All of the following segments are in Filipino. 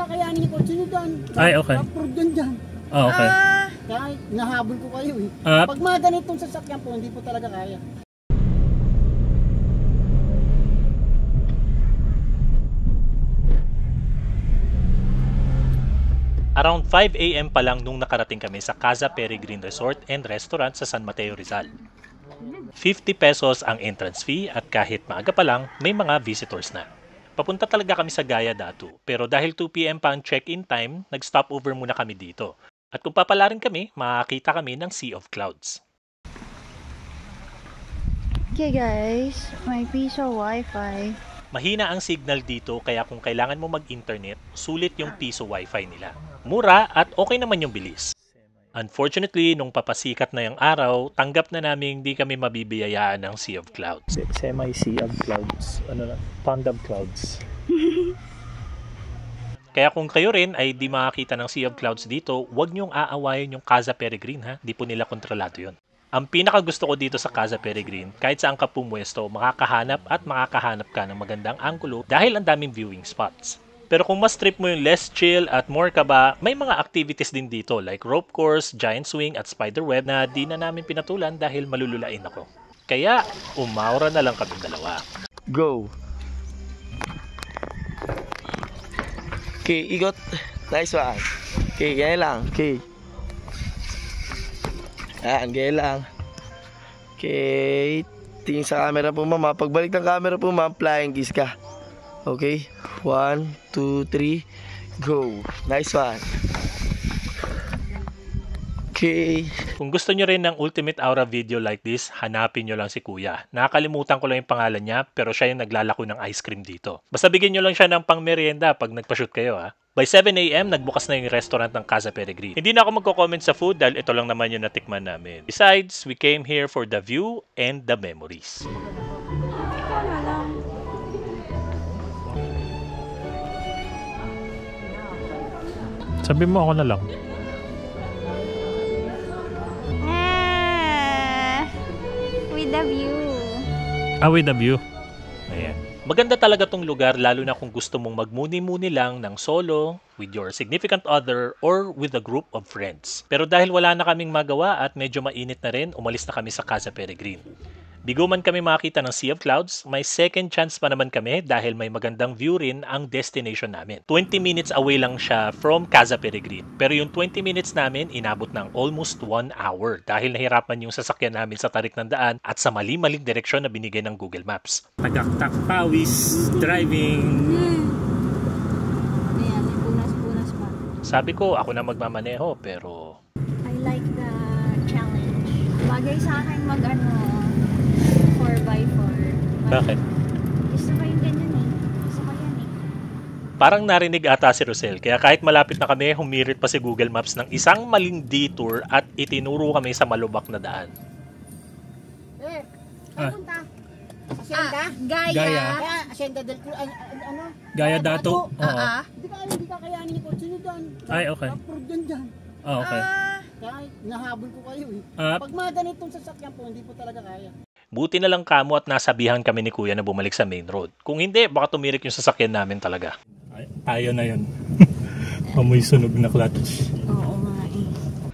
kakayanin yung kotse nyo dyan. Ay, okay. Approve dyan. Oh, okay. Kaya nahabol ko kayo eh. Ah. Pag mga ganitong sasakyan po, hindi po talaga kaya. Around 5 AM pa lang nung nakarating kami sa Casa Peregrine Resort and Restaurant sa San Mateo, Rizal. 50 pesos ang entrance fee at kahit maaga pa lang, may mga visitors na. Papunta talaga kami sa Gaya Datu, pero dahil 2 PM pa ang check-in time, nag-stop over muna kami dito. At kung papalarin kami, makakita kami ng Sea of Clouds. Okay guys, may piece of Wi-Fi. Mahina ang signal dito kaya kung kailangan mo mag-internet, sulit yung piso wifi nila. Mura at okay naman yung bilis. Unfortunately, nung papasikat na yung araw, tanggap na namin hindi kami mabibiyayaan ng Sea of Clouds. Semi-Sea of Clouds. Ano na? Pond of Clouds. Kaya kung kayo rin ay di makakita ng Sea of Clouds dito, huwag niyong aawayin yung Casa Peregrine ha. Di po nila kontrolado yun. Ang pinaka gusto ko dito sa Casa Peregrine, kahit saan ka pumwesto, makakahanap ka ng magandang anggulo dahil ang daming viewing spots. Pero kung mas trip mo yung less chill at more kaba, may mga activities din dito like rope course, giant swing at spider web na di na namin pinatulan dahil malululain ako. Kaya umawra na lang kami dalawa. Go! Okay, ikot. Nice one. Okay, ganyan lang. Okay. Ayan, ganyan lang. Okay. Tingin sa camera po, ma'am. Pagbalik ng camera po, ma'am, flying kiss ka. Okay. 1, 2, 3. Go. Nice one. Okay. Kung gusto nyo rin ng Ultimate Aura video like this, hanapin nyo lang si Kuya. Nakakalimutan ko lang yung pangalan niya, pero siya yung naglalako ng ice cream dito. Basta bigyan nyo lang siya ng pang-merienda pag nagpa-shoot kayo ha. By 7 AM, nagbukas na yung restaurant ng Casa Peregrine. Hindi na ako magko-comment sa food dahil ito lang naman yung natikman namin. Besides, we came here for the view and the memories. Sabi mo ako na lang. With the view. With the view. Ayan. Maganda talaga tong lugar lalo na kung gusto mong magmuni-muni lang ng solo, with your significant other, or with a group of friends. Pero dahil wala na kaming magawa at medyo mainit na rin, umalis na kami sa Casa Peregrine. Bigo man kami makita ng Sea of Clouds, may second chance pa naman kami dahil may magandang view rin ang destination namin. 20 minutes away lang siya from Casa Peregrine. Pero yung 20 minutes namin, inabot ng almost 1 hour dahil nahirapan yung sasakyan namin sa tarik ng daan at sa mali-maling direksyon na binigay ng Google Maps. Tagaktak, pawis, driving. Ayan, may punas-punas pa. Sabi ko, ako na magmamaneho pero... I like the challenge. Bagay sa akin 4x4. Bakit? Gusto ko yung ganyan eh. Gusto ko yan eh. Parang narinig ata si Rosel, kaya kahit malapit na kami, humirit pa si Google Maps ng isang maling detour at itinuro kami sa malubak na daan. Punta. Asyenda? Gaya. Asyenda del ano? Gaya Datu. Oo. Hindi ka kayanin yung kotse nyo dyan. Ay, okay. Approve dyan. Oh, okay. Kaya nahabol ko kayo eh. Ah. Pag mga ganitong sasakyan po, hindi po talaga kaya. Buti na lang kamo at nasabihan kami ni Kuya na bumalik sa main road. Kung hindi, baka tumirik yung sasakyan namin talaga. Tayo na yun. Amoy sunog na clutch. Oo nga eh.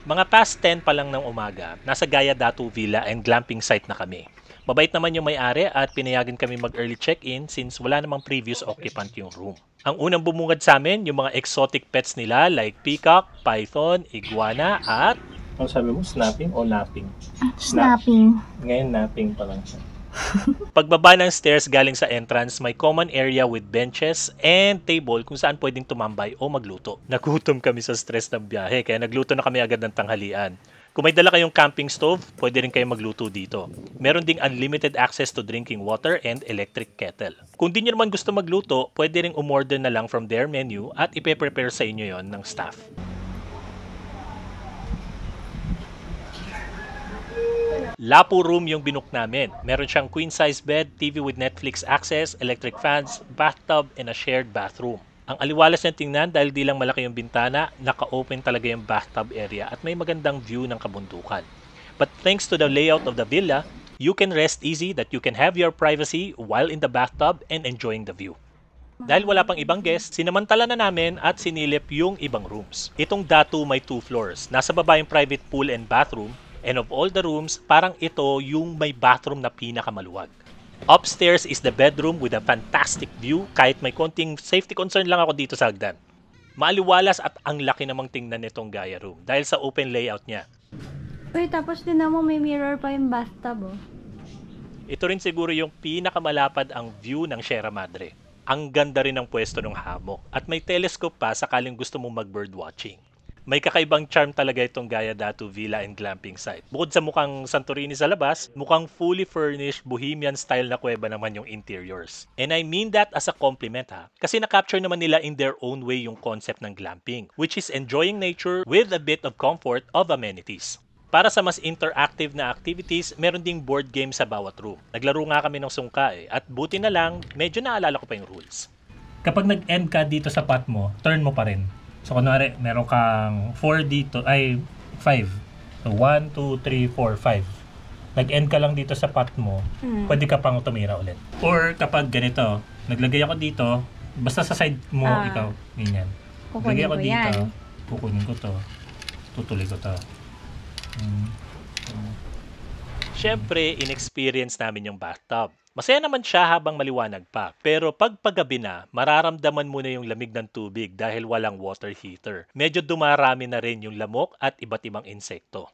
Mga past 10 pa lang ng umaga, nasa Gaya Datu Villa and glamping site na kami. Mabait naman yung may-ari at pinayagan kami mag-early check-in since wala namang previous occupant yung room. Ang unang bumungad sa amin, yung mga exotic pets nila like peacock, python, iguana at... Ano sabi mo? Snapping o napping? Snapping. Ngayon napping pa lang siya. Pagbaba ng stairs galing sa entrance, may common area with benches and table kung saan pwedeng tumambay o magluto. Nagutom kami sa stress ng biyahe kaya nagluto na kami agad ng tanghalian. Kung may dala kayong camping stove, pwede rin kayong magluto dito. Meron ding unlimited access to drinking water and electric kettle. Kung di nyo naman gusto magluto, pwede rin umorder na lang from their menu at ipe-prepare sa inyo yon ng staff. Lapu room yung binook namin. Meron siyang queen-size bed, TV with Netflix access, electric fans, bathtub, and a shared bathroom. Ang aliwalas ng tingnan dahil di lang malaki yung bintana, naka-open talaga yung bathtub area at may magandang view ng kabundukan. But thanks to the layout of the villa, you can rest easy that you can have your privacy while in the bathtub and enjoying the view. Dahil wala pang ibang guests, sinamantala na namin at sinilip yung ibang rooms. Itong Datu may 2 floors. Nasa baba yung private pool and bathroom. And of all the rooms, parang ito yung may bathroom na pinakamaluwag. Upstairs is the bedroom with a fantastic view kahit may konting safety concern lang ako dito sa hagdan. Maaliwalas at ang laki namang tingnan nitong Gaia room dahil sa open layout niya. Uy, tapos din mo may mirror pa yung bathtub, oh. Ito rin siguro yung pinakamalapad ang view ng Sierra Madre. Ang ganda rin ng pwesto ng hammock at may telescope pa sakaling gusto mong mag-bird watching. May kakaibang charm talaga itong Gaia Datu Villa and Glamping site. Bukod sa mukhang Santorini sa labas, mukhang fully furnished bohemian style na kuweba naman yung interiors. And I mean that as a compliment ha, kasi na-capture naman nila in their own way yung concept ng glamping, which is enjoying nature with a bit of comfort of amenities. Para sa mas interactive na activities, meron ding board game sa bawat room. Naglaro nga kami ng sungka at buti na lang, medyo naalala ko pa yung rules. Kapag nag-end ka dito sa pot mo, turn mo pa rin. So, kunwari, meron kang 4 dito, ay 5. So, 1, 2, 3, 4, 5. Nag-end ka lang dito sa pot mo, pwede ka pang tumira ulit. Or kapag ganito, naglagay ako dito, basta sa side mo, ikaw, ganyan. Naglagay ako dito, kukunin ko to, tutuloy ko to. Siyempre, inexperience namin yung bathtub. Masaya naman siya habang maliwanag pa. Pero pag paggabi na, mararamdaman mo na yung lamig ng tubig dahil walang water heater. Medyo dumarami na rin yung lamok at iba't ibang insekto.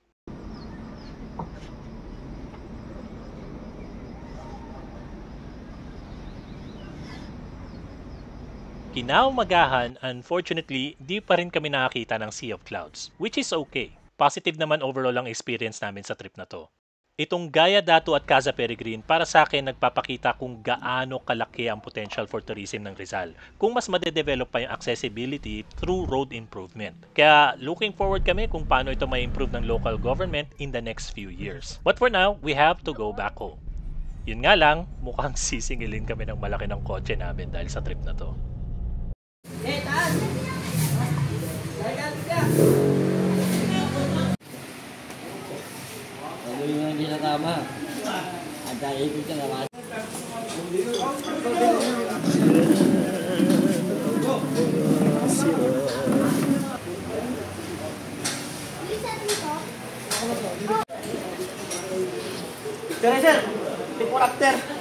Kinaumagahan, unfortunately, di pa rin kami nakakita ng Sea of Clouds, which is okay. Positive naman overall ang experience namin sa trip na to. Itong Gaia Datu at Casa Peregrine para sa akin nagpapakita kung gaano kalaki ang potential for tourism ng Rizal kung mas madedevelop pa yung accessibility through road improvement. Kaya looking forward kami kung paano ito may improve ng local government in the next few years. But for now, we have to go back home. Yun nga lang, mukhang sisingilin kami ng malaki ng kotse namin dahil sa trip na to. Yung hindi na tama. Ang dahil ko siya naman. Sir, before after.